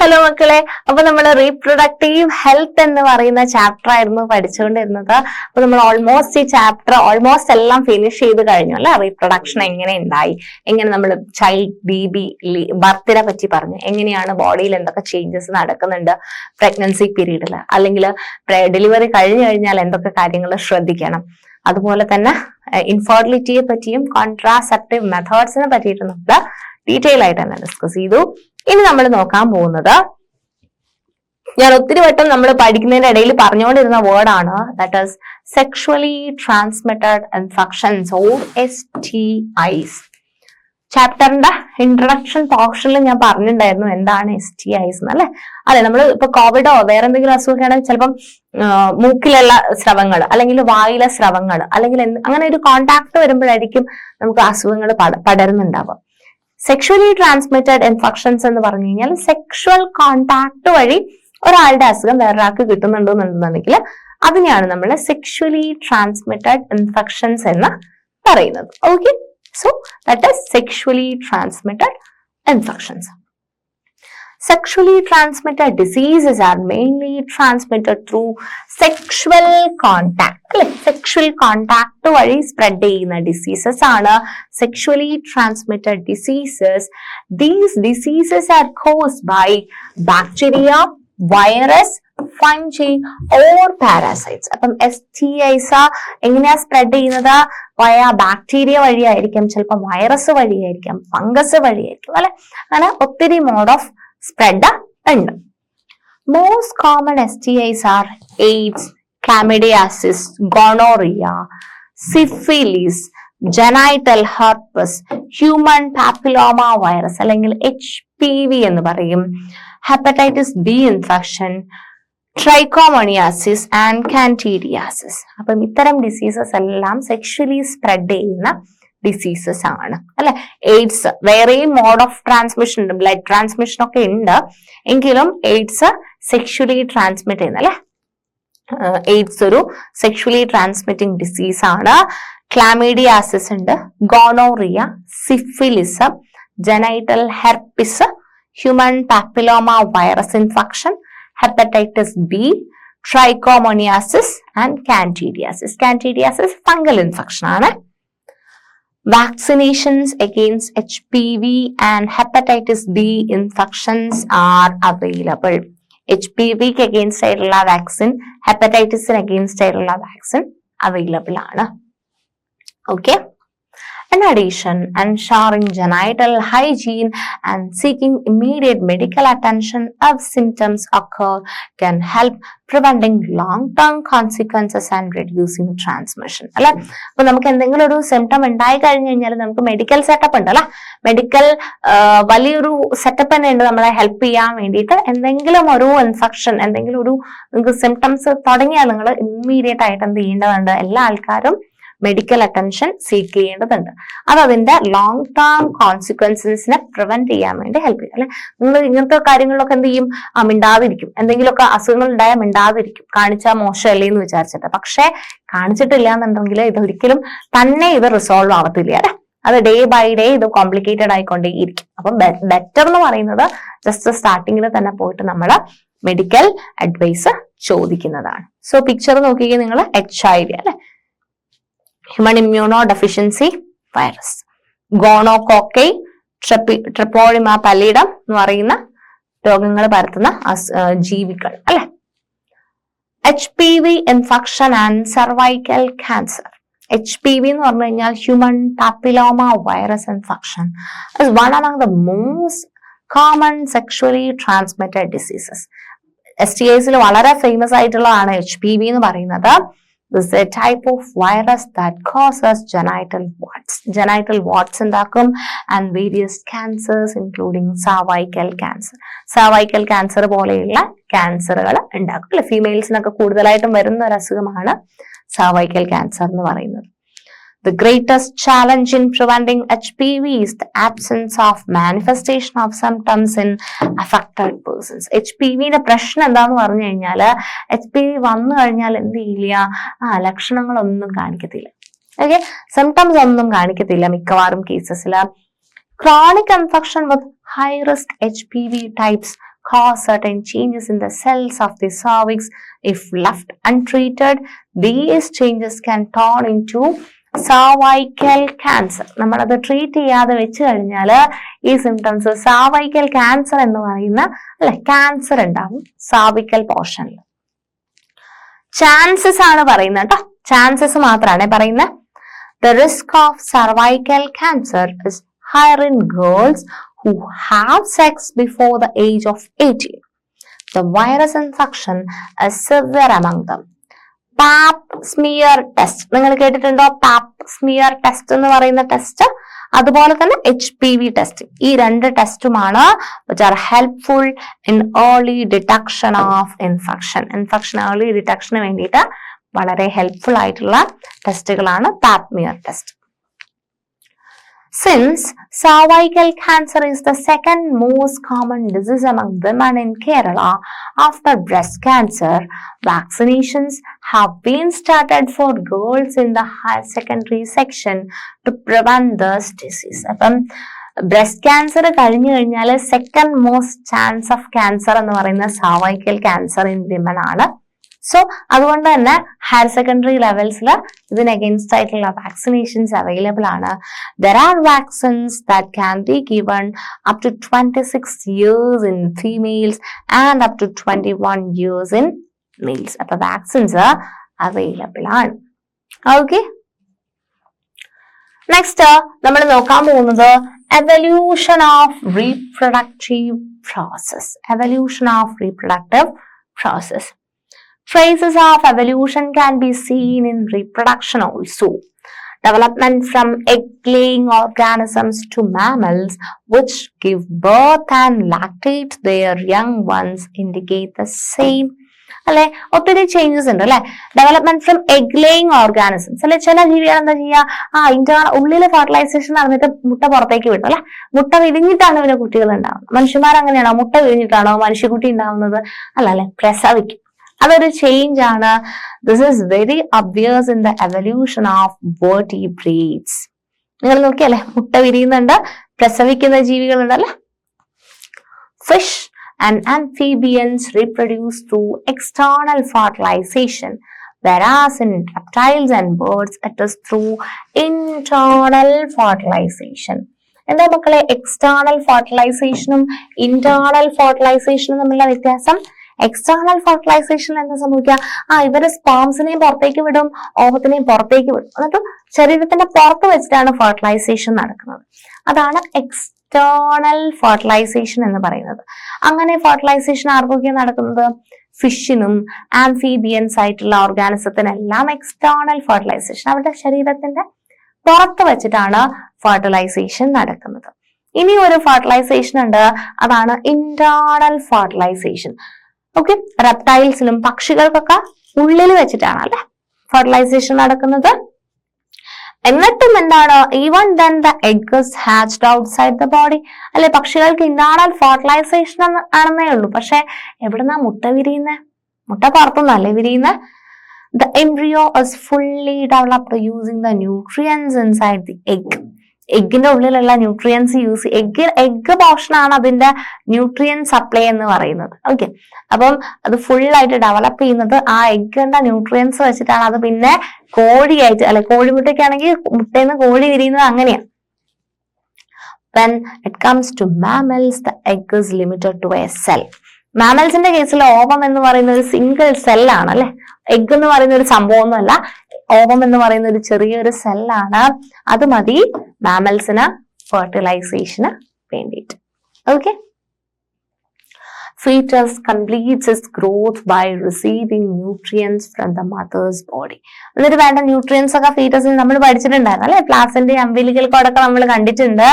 Hello മക്കളെ, അപ്പൊ നമ്മൾ റീപ്രൊഡക്റ്റീവ് ഹെൽത്ത് എന്ന് പറയുന്ന ചാപ്റ്റർ ആയിരുന്നു പഠിച്ചുകൊണ്ടിരുന്നത്. അപ്പൊ നമ്മൾ ഓൾമോസ്റ്റ് ഈ ചാപ്റ്റർ എല്ലാം ഫിനിഷ് ചെയ്ത് കഴിഞ്ഞു അല്ലെ. റീപ്രൊഡക്ഷൻ എങ്ങനെ ഉണ്ടായി, എങ്ങനെ നമ്മൾ ചൈൽഡ് ബേബി ബർത്തിനെ പറ്റി പറഞ്ഞു, എങ്ങനെയാണ് ബോഡിയിൽ എന്തൊക്കെ ചേഞ്ചസ് നടക്കുന്നുണ്ട് പ്രഗ്നൻസി പീരീഡിൽ, അല്ലെങ്കിൽ ഡെലിവറി കഴിഞ്ഞു കഴിഞ്ഞാൽ എന്തൊക്കെ കാര്യങ്ങൾ ശ്രദ്ധിക്കണം, അതുപോലെ തന്നെ ഇൻഫെർട്ടിലിറ്റിയെ പറ്റിയും കോൺട്രാസെപ്റ്റീവ് മെത്തേഡ്സിനെ പറ്റിയിട്ട് നമ്മൾ ഡീറ്റെയിൽ ആയിട്ട് തന്നെ ഡിസ്കസ് ചെയ്തു. ഇനി നമ്മൾ നോക്കാൻ പോകുന്നത്, ഞാൻ ഒത്തിരി വട്ടം നമ്മൾ പഠിക്കുന്നതിന്റെ ഇടയിൽ പറഞ്ഞുകൊണ്ടിരുന്ന വേർഡാണ്, that is sexually transmitted infections or STIs. ചാപ്റ്ററിന്റെ ഇൻട്രൊഡക്ഷൻ പോർഷനിൽ ഞാൻ പറഞ്ഞിട്ടുണ്ടായിരുന്നു എന്താണ് STIs എന്നല്ലേ. അല്ലെ, നമ്മൾ ഇപ്പൊ കോവിഡോ വേറെ എന്തെങ്കിലും അസുഖമാണെങ്കിൽ ചിലപ്പം മൂക്കിലുള്ള സ്രവങ്ങൾ അല്ലെങ്കിൽ വായിലെ സ്രവങ്ങൾ അല്ലെങ്കിൽ അങ്ങനെ ഒരു കോണ്ടാക്ട് വരുമ്പോഴായിരിക്കും നമുക്ക് അസുഖങ്ങൾ പടരുന്നുണ്ടാവുക. സെക്ഷുവലി ട്രാൻസ്മിറ്റഡ് ഇൻഫെക്ഷൻസ് എന്ന് പറഞ്ഞു കഴിഞ്ഞാൽ സെക്ഷുവൽ കോണ്ടാക്ട് വഴി ഒരാളുടെ അസുഖം വേറൊരാൾക്ക് കിട്ടുന്നുണ്ടെന്നുണ്ടെന്നുണ്ടെങ്കിൽ അതിനെയാണ് നമ്മൾ സെക്ഷുവലി ട്രാൻസ്മിറ്റഡ് ഇൻഫെക്ഷൻസ് എന്ന് പറയുന്നത്. Okay, so that is sexually transmitted infections. Sexually transmitted diseases are mainly transmitted through sexual contact. Sexual contact വഴി സ്പ്രെഡ് ചെയ്യുന്ന ഡിസീസസ് ആണ് sexually transmitted diseases. These diseases are caused by bacteria, virus, fungi or parasites. അപ്പം STIs എങ്ങനെയാ spread ചെയ്യുന്നത്? വയ bacteria വഴിയായിരിക്കും, ചിലപ്പോൾ virus വഴിയായിരിക്കും, ഫംഗസ് വഴിയായിരിക്കും അല്ലെ. അങ്ങനെ ഒത്തിരി മോഡ് ഓഫ് സ്പ്രെഡ് ഉണ്ട്. Most common STIs are AIDS, chlamydiasis, gonorrhea, syphilis, genital herpes, human papilloma virus അല്ലെങ്കിൽ HPV എന്ന് പറയും, hepatitis B infection, trichomoniasis and candidiasis. അപ്പം ഇത്തരം ഡിസീസസ് എല്ലാം സെക്ഷുവലി സ്പ്രെഡ് ചെയ്യുന്ന ഡിസീസസ് ആണ് അല്ലെ. എയ്ഡ്സ് വേറെയും മോഡ് ഓഫ് ട്രാൻസ്മിഷൻ ഉണ്ട്, ബ്ലഡ് ട്രാൻസ്മിഷൻ ഒക്കെ ഉണ്ട്, എങ്കിലും എയ്ഡ്സ് സെക്ഷുവലി ട്രാൻസ്മിറ്റ് ചെയ്യുന്ന അല്ലെ. എയ്ഡ്സ് ഒരു സെക്ഷുവലി ട്രാൻസ്മിറ്റിംഗ് ഡിസീസ് ആണ്. ക്ലാമിഡിയാസിസ് ഉണ്ട്, gonorrhoea, syphilis, genital herpes, human papilloma virus infection, hepatitis B, trichomoniasis and candidiasis. Candidiasis fungal infection ആണ്. Vaccinations against HPV and hepatitis B infections are available. HPV ക്ക് against ആയിട്ടുള്ള vaccine, ഹെപ്പറ്റൈറ്റിസിന് against ആയിട്ടുള്ള vaccine available ആണ്. Okay. In addition, ensuring genital hygiene and seeking immediate medical attention if symptoms occur can help preventing long-term consequences and reducing transmission. അല്ലെ, അപ്പൊ നമുക്ക് എന്തെങ്കിലും ഒരു symptom ഉണ്ടായി കഴിഞ്ഞു കഴിഞ്ഞാൽ നമുക്ക് മെഡിക്കൽ സെറ്റപ്പ് ഉണ്ട് അല്ലെ. മെഡിക്കൽ വലിയൊരു സെറ്റപ്പ് തന്നെ ഉണ്ട് നമ്മളെ ഹെൽപ്പ് ചെയ്യാൻ വേണ്ടിയിട്ട്. എന്തെങ്കിലും ഒരു ഇൻഫെക്ഷൻ, എന്തെങ്കിലും ഒരു നിങ്ങൾക്ക് സിംറ്റംസ് തുടങ്ങിയാൽ നിങ്ങൾ ഇമ്മീഡിയറ്റ് ആയിട്ട് എന്ത് ചെയ്യേണ്ടതുണ്ട്? എല്ലാ ആൾക്കാരും മെഡിക്കൽ അറ്റൻഷൻ സീക്ക് ചെയ്യേണ്ടതുണ്ട്. അത് അതിന്റെ ലോങ് ടേം കോൺസിക്വൻസിനെ പ്രിവെന്റ് ചെയ്യാൻ വേണ്ടി ഹെൽപ്പ് ചെയ്യും അല്ലെ. നിങ്ങൾ ഇങ്ങനത്തെ കാര്യങ്ങളിലൊക്കെ എന്ത് ചെയ്യും? മിണ്ടാതിരിക്കും. എന്തെങ്കിലുമൊക്കെ അസുഖങ്ങൾ ഉണ്ടായാൽ മിണ്ടാതിരിക്കും, കാണിച്ചാൽ മോശമല്ലേ എന്ന് വിചാരിച്ചിട്ട്. പക്ഷെ കാണിച്ചിട്ടില്ല എന്നുണ്ടെങ്കിൽ ഇതൊരിക്കലും തന്നെ ഇത് റിസോൾവ് ആവത്തില്ല അല്ലെ. അത് ഡേ ബൈ ഡേ ഇത് കോംപ്ലിക്കേറ്റഡ് ആയിക്കൊണ്ടേയിരിക്കും. അപ്പം ബെറ്റർ എന്ന് പറയുന്നത് ജസ്റ്റ് സ്റ്റാർട്ടിങ്ങിൽ തന്നെ പോയിട്ട് നമ്മൾ മെഡിക്കൽ അഡ്വൈസ് ചോദിക്കുന്നതാണ്. സോ പിക്ചർ നോക്കിക്കേ നിങ്ങൾ, HIV അല്ലെ, ഹ്യൂമൻ ഇമ്മ്യൂണോ ഡെഫിഷ്യൻസി വൈറസ്, ഗോണോകോക്കൈ, ട്രിപ്പോളിമ പല്ലിഡം എന്ന് പറയുന്ന രോഗങ്ങൾ പരത്തുന്ന ജീവികൾ അല്ലെ. HPV infection and cervical cancer. HPV എന്ന് പറഞ്ഞു കഴിഞ്ഞാൽ human papilloma virus infection is one among the most common sexually transmitted diseases. STIs വളരെ ഫേമസ് ആയിട്ടുള്ളതാണ് HPV എന്ന് പറയുന്നത്. This is a type of virus that causes genital warts. Genital warts ഉണ്ടാക്കും and various cancers including cervical cancer. Cervical cancer പോലെയുള്ള ക്യാൻസറുകൾ ഉണ്ടാക്കും അല്ലെ. ഫീമെയിൽസിനൊക്കെ കൂടുതലായിട്ടും വരുന്ന ഒരു അസുഖമാണ് cervical cancer എന്ന് പറയുന്നത്. The greatest challenge in preventing HPV is the absence of manifestation of symptoms in affected persons. HPV-യുടെ പ്രശ്നം എന്താന്ന് പറഞ്ഞു കഴിഞ്ഞാൽ, HPV വന്നു കഴിഞ്ഞാൽ എന്ത് ചെയ്യില്ല? ലക്ഷണങ്ങളൊന്നും കാണിക്കത്തില്ല. ഓക്കെ, സിംറ്റംസ് ഒന്നും കാണിക്കത്തില്ല മിക്കവാറും കേസസിൽ. Chronic infection with high risk HPV types cause certain changes in the cells of the cervix. If left untreated, these changes can turn into cervical cancer. നമ്മളത് ട്രീറ്റ് ചെയ്യാതെ വെച്ച് കഴിഞ്ഞാൽ ഈ സിംറ്റംസ് cervical cancer എന്ന് പറയുന്ന cancer ഉണ്ടാവും cervical പോർഷനിൽ. Chances ആണ് പറയുന്നത് കേട്ടോ, ചാൻസസ് മാത്രമാണ് പറയുന്നത്. The risk of cervical cancer is higher in girls who have sex before the age of 18. The virus infection is severe among them. Pap smear test നിങ്ങൾ കേട്ടിട്ടുണ്ടോ? പാപ് സ്മിയർ ടെസ്റ്റ് എന്ന് പറയുന്ന test, അതുപോലെ തന്നെ HPV test. ഈ രണ്ട് ടെസ്റ്റുമാണ് which are helpful in early detection of infection. Infection early ഡിറ്റക്ഷന് വേണ്ടിയിട്ട് വളരെ ഹെൽപ്ഫുൾ ആയിട്ടുള്ള ടെസ്റ്റുകളാണ് pap smear test. Since cervical cancer is the second most common disease among women in Kerala after breast cancer, vaccinations have been started for girls in the higher secondary section to prevent this disease. അപ്പം breast cancer കഴിഞ്ഞു കഴിഞ്ഞാൽ second most chance of cancer എന്ന് പറയുന്ന cervical cancer in women ആണ്. So അതുകൊണ്ട് തന്നെ higher secondary ലെവൽസിൽ ഇതിന് അഗെയിൻസ്റ്റ് ആയിട്ടുള്ള വാക്സിനേഷൻസ് അവൈലബിൾ ആണ്. There are vaccines that can be given up to 26 years in females and up to 21 years in males. അപ്പൊ വാക്സിൻസ് അവൈലബിൾ ആണ്. ഓക്കെ, നെക്സ്റ്റ് നമ്മൾ നോക്കാൻ പോകുന്നത് evolution of reproductive process. Evolution of reproductive process. Traces of evolution can be seen in reproduction also. Development from egg-laying organisms to mammals, which give birth and lactate their young ones, indicate the same. അല്ലെ, ഒത്തിരി changes ഉണ്ട് അല്ലെ. Development from egg laying organisms അല്ലെ. ചില ജീവികൾ എന്താ ചെയ്യുക, internal ഉള്ളിൽ ഫെർട്ടിലൈസേഷൻ നടന്നിട്ട് മുട്ട പുറത്തേക്ക് വിട്ടു അല്ലെ. മുട്ട വിരിഞ്ഞിട്ടാണ് ഇവരെ കുട്ടികൾ ഉണ്ടാവുന്നത്. മനുഷ്യന്മാർ അങ്ങനെയാണോ? മുട്ട വിരിഞ്ഞിട്ടാണോ മനുഷ്യക്കുട്ടി ഉണ്ടാവുന്നത്? അല്ല, പ്രസവിക്കും. അതൊരു ചേഞ്ച് ആണ്. This is very obvious in the evolution of vertebrates. നിങ്ങൾ നോക്കിയല്ലേ, മുട്ട വിരിയുന്നുണ്ട്, പ്രസവിക്കുന്ന ജീവികളുണ്ടല്ലേ. Fish and amphibians reproduce through external fertilization, whereas in reptiles and birds it is through internal fertilization. എന്താ മക്കളെ എക്സ്റ്റേണൽ ഫെർട്ടിലൈസേഷനും ഇന്റേണൽ ഫെർട്ടിലൈസേഷനും തമ്മിലുള്ള വ്യത്യാസം? എക്സ്റ്റേണൽ ഫെർട്ടിലൈസേഷൻ എന്താ സംഭവിക്കുക? ഇവര് സ്പേംസിനെയും പുറത്തേക്ക് വിടും, ഓവത്തിനെയും പുറത്തേക്ക് വിടും, എന്നിട്ട് ശരീരത്തിന്റെ പുറത്ത് വെച്ചിട്ടാണ് ഫെർട്ടിലൈസേഷൻ നടക്കുന്നത്. അതാണ് എക്സ്റ്റേണൽ ഫെർട്ടിലൈസേഷൻ എന്ന് പറയുന്നത്. അങ്ങനെ ഫെർട്ടിലൈസേഷൻ ആർക്കൊക്കെ നടക്കുന്നത്? ഫിഷിനും ആംഫീബിയൻസ് ആയിട്ടുള്ള ഓർഗാനിസത്തിനെല്ലാം എക്സ്റ്റേണൽ ഫെർട്ടിലൈസേഷൻ അവരുടെ ശരീരത്തിന്റെ പുറത്ത് വെച്ചിട്ടാണ് ഫെർട്ടിലൈസേഷൻ നടക്കുന്നത്. ഇനി ഒരു ഫെർട്ടിലൈസേഷൻ ഉണ്ട്, അതാണ് ഇന്റേണൽ ഫെർട്ടിലൈസേഷൻ. ഓക്കെ, റെപ്റ്റൈൽസിലും പക്ഷികൾക്കൊക്കെ ഉള്ളിൽ വെച്ചിട്ടാണ് അല്ലെ ഫെർട്ടിലൈസേഷൻ നടക്കുന്നത്. എന്നിട്ടും എന്താണ്, even then the egg is hatched outside the body അല്ലെ. പക്ഷികൾക്ക് ഇന്റേണൽ ഫെർട്ടിലൈസേഷൻ ആണെന്നേ ഉള്ളൂ, പക്ഷെ എവിടുന്നാ മുട്ട വിരിയുന്നേ? മുട്ട പുറത്തുനിന്നല്ലേ വിരിയുന്നേ? The embryo is fully developed using the nutrients inside the egg. എഗ്ഗിന്റെ ഉള്ളിലുള്ള ന്യൂട്രിയൻസ് യൂസ് എഗ് പോർഷൻ ആണ് അതിന്റെ ന്യൂട്രിയൻ സപ്ലൈ എന്ന് പറയുന്നത്. ഓക്കെ, അപ്പം അത് ഫുൾ ആയിട്ട് ഡെവലപ്പ് ചെയ്യുന്നത് ആ എഗ്ഗിന്റെ ന്യൂട്രിയൻസ് വെച്ചിട്ടാണ്. അത് പിന്നെ കോഴിയായിട്ട് അല്ലെ, കോഴിമുട്ടയ്ക്കാണെങ്കിൽ മുട്ടയിൽ നിന്ന് കോഴി വിരിയുന്നത് അങ്ങനെയാണ്. When it comes to mammals, the egg is limited to a cell. മാമൽസിന്റെ കേസിൽ ഓവം എന്ന് പറയുന്ന ഒരു സിംഗിൾ സെല്ലാണ് അല്ലെ. എഗ് എന്ന് പറയുന്ന ഒരു സംഭവമൊന്നുമല്ല, ഓവം എന്ന് പറയുന്ന ഒരു ചെറിയൊരു സെല്ലാണ്. അത് മതി മാമൽസിന് ഫെർട്ടിലൈസേഷന് വേണ്ടിയിട്ട്. Okay, fetus completes its growth by receiving nutrients from the mother's body. എന്നിട്ട് വേണ്ട ന്യൂട്രിയൻസ് ഒക്കെ ഫീറ്റസിൽ നമ്മൾ പഠിച്ചിട്ടുണ്ടായിരുന്നു അല്ലെ. പ്ലാസന്റെ അംബിലിക്കൽ കോഡൊക്കെ നമ്മൾ കണ്ടിട്ടുണ്ട്.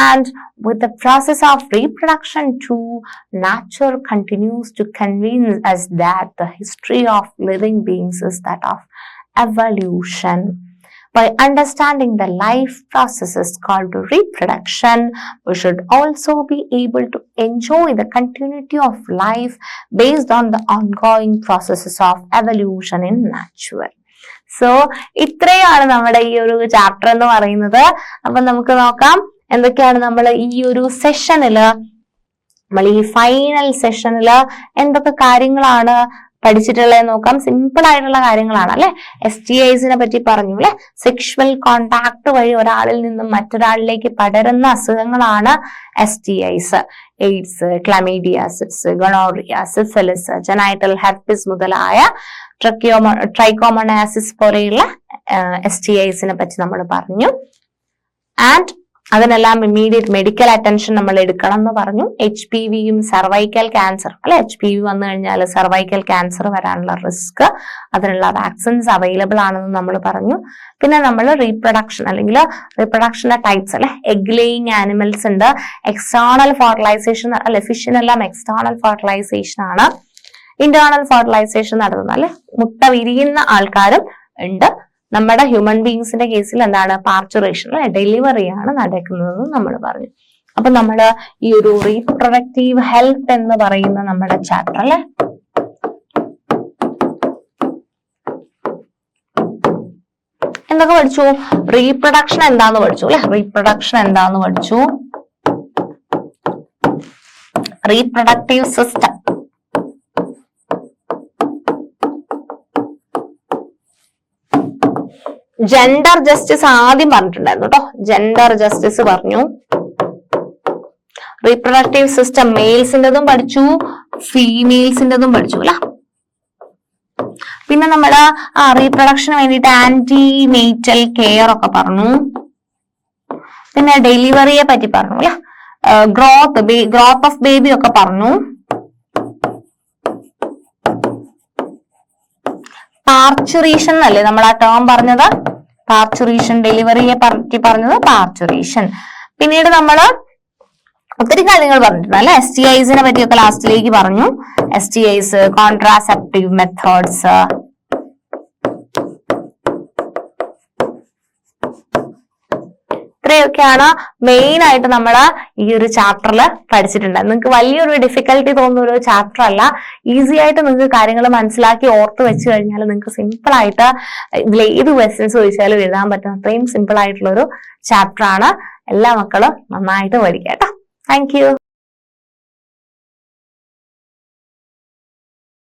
And with the process of reproduction too, nature continues to convince us that the history of living beings is that of evolution. By understanding the life processes called reproduction, we should also be able to enjoy the continuity of life based on the ongoing processes of evolution in nature. So, ഇത്രയാണ് നമ്മുടെ ഈ ഒരു chapter എന്ന് പറയുന്നത്. അപ്പൊ നമുക്ക് നോക്കാം എന്തൊക്കെയാണ് നമ്മൾ ഈ ഒരു സെഷനില് നമ്മൾ ഈ ഫൈനൽ സെഷനിൽ എന്തൊക്കെ കാര്യങ്ങളാണ് പഠിച്ചിട്ടുള്ളത് നോക്കാം. സിമ്പിൾ ആയിട്ടുള്ള കാര്യങ്ങളാണ് അല്ലെ. STIs പറ്റി പറഞ്ഞു അല്ലെ. സെക്ഷുവൽ കോണ്ടാക്ട് വഴി ഒരാളിൽ നിന്നും മറ്റൊരാളിലേക്ക് പടരുന്ന അസുഖങ്ങളാണ് STIs. AIDS, ക്ലമീഡിയാസിസ്, gonorrhoea, syphilis, genital herpes മുതലായ ട്രൈക്കോമോണാസിസ് പോലെയുള്ള STIs പറ്റി നമ്മൾ പറഞ്ഞു. ആൻഡ് അതിനെല്ലാം ഇമ്മീഡിയറ്റ് മെഡിക്കൽ അറ്റൻഷൻ നമ്മൾ എടുക്കണം എന്ന് പറഞ്ഞു. HPVയും സർവൈക്കൽ ക്യാൻസർ അല്ലെ. HPV വന്നു കഴിഞ്ഞാൽ സർവൈക്കൽ ക്യാൻസർ വരാനുള്ള റിസ്ക്, അതിനുള്ള വാക്സിൻസ് അവൈലബിൾ ആണെന്ന് നമ്മൾ പറഞ്ഞു. പിന്നെ നമ്മൾ റീപ്രൊഡക്ഷൻ അല്ലെങ്കിൽ റീപ്രൊഡക്ഷന്റെ ടൈപ്സ് അല്ലെ. എഗ് ലേയിങ് ആനിമൽസ് ഉണ്ട്, എക്സ്റ്റേണൽ ഫെർട്ടിലൈസേഷൻ അല്ലെ. ഫിഷിനെല്ലാം എക്സ്റ്റേണൽ ഫെർട്ടിലൈസേഷൻ ആണ്. ഇന്റേണൽ ഫെർട്ടിലൈസേഷൻ നടത്തുന്നത് അല്ലെ. മുട്ട വിരിയുന്ന ആൾക്കാരും ഉണ്ട്. നമ്മുടെ ഹ്യൂമൻ ബീങ്സിന്റെ കേസിൽ എന്താണ് പാർച്ചുറേഷൻ അല്ലെ, ഡെലിവറിയാണ് നടക്കുന്നതെന്ന് നമ്മൾ പറഞ്ഞു. അപ്പൊ നമ്മള് ഈ ഒരു റീപ്രൊഡക്റ്റീവ് ഹെൽത്ത് എന്ന് പറയുന്ന നമ്മുടെ ചാപ്റ്റർ അല്ലെ എന്തൊക്കെ പഠിച്ചു? റീപ്രൊഡക്ഷൻ എന്താന്ന് പഠിച്ചു അല്ലെ. റീപ്രൊഡക്ഷൻ എന്താന്ന് പഠിച്ചു. റീപ്രൊഡക്റ്റീവ് സിസ്റ്റം, ജെൻഡർ ജസ്റ്റിസ് ആദ്യം പറഞ്ഞിട്ടുണ്ടായിരുന്നു കേട്ടോ. ജെൻഡർ ജസ്റ്റിസ് പറഞ്ഞു. റീപ്രൊഡക്റ്റീവ് സിസ്റ്റം മെയിൽസിൻ്റെതും പഠിച്ചു, ഫീമെയിൽസിൻ്റെതും പഠിച്ചു അല്ല. പിന്നെ നമ്മള് റീപ്രൊഡക്ഷന് വേണ്ടിയിട്ട് ആന്റി നേറ്റൽ കെയർ ഒക്കെ പറഞ്ഞു. പിന്നെ ഡെലിവറിയെ പറ്റി പറഞ്ഞു അല്ലെ. ഗ്രോത്ത് ഓഫ് ബേബി ഒക്കെ പറഞ്ഞു. പാർച്ചുറേഷൻ അല്ലേ നമ്മൾ ആ ടേം പറഞ്ഞത്. പാർച്ചുറേഷൻ, ഡെലിവറിയെ പറ്റി പറഞ്ഞത് പാർച്ചുറേഷൻ. പിന്നീട് നമ്മള് ഒത്തിരി കാര്യങ്ങൾ പറഞ്ഞിട്ടുണ്ട് അല്ലെ. STIs പറ്റിയൊക്കെ ലാസ്റ്റിലേക്ക് പറഞ്ഞു. STIs, കോൺട്രാസെപ്റ്റീവ് മെത്തേഡ്സ്, ഇത്രയൊക്കെയാണ് മെയിൻ ആയിട്ട് നമ്മൾ ഈ ഒരു ചാപ്റ്ററിൽ പഠിച്ചിട്ടുണ്ട്. നിങ്ങൾക്ക് വലിയൊരു ഡിഫിക്കൽട്ടി തോന്നുന്ന ഒരു ചാപ്റ്റർ അല്ല. ഈസി ആയിട്ട് നിങ്ങൾക്ക് കാര്യങ്ങൾ മനസ്സിലാക്കി ഓർത്ത് വെച്ച് കഴിഞ്ഞാൽ നിങ്ങൾക്ക് സിമ്പിൾ ആയിട്ട് ഇതിൽ ഏത് ക്വസ്റ്റ്യൻസ് ചോദിച്ചാലും എഴുതാൻ പറ്റുന്ന അത്രയും സിമ്പിൾ ആയിട്ടുള്ള ഒരു ചാപ്റ്റർ ആണ്. എല്ലാ മക്കളും നന്നായിട്ട് പഠിക്കാം കേട്ടോ. Thank you.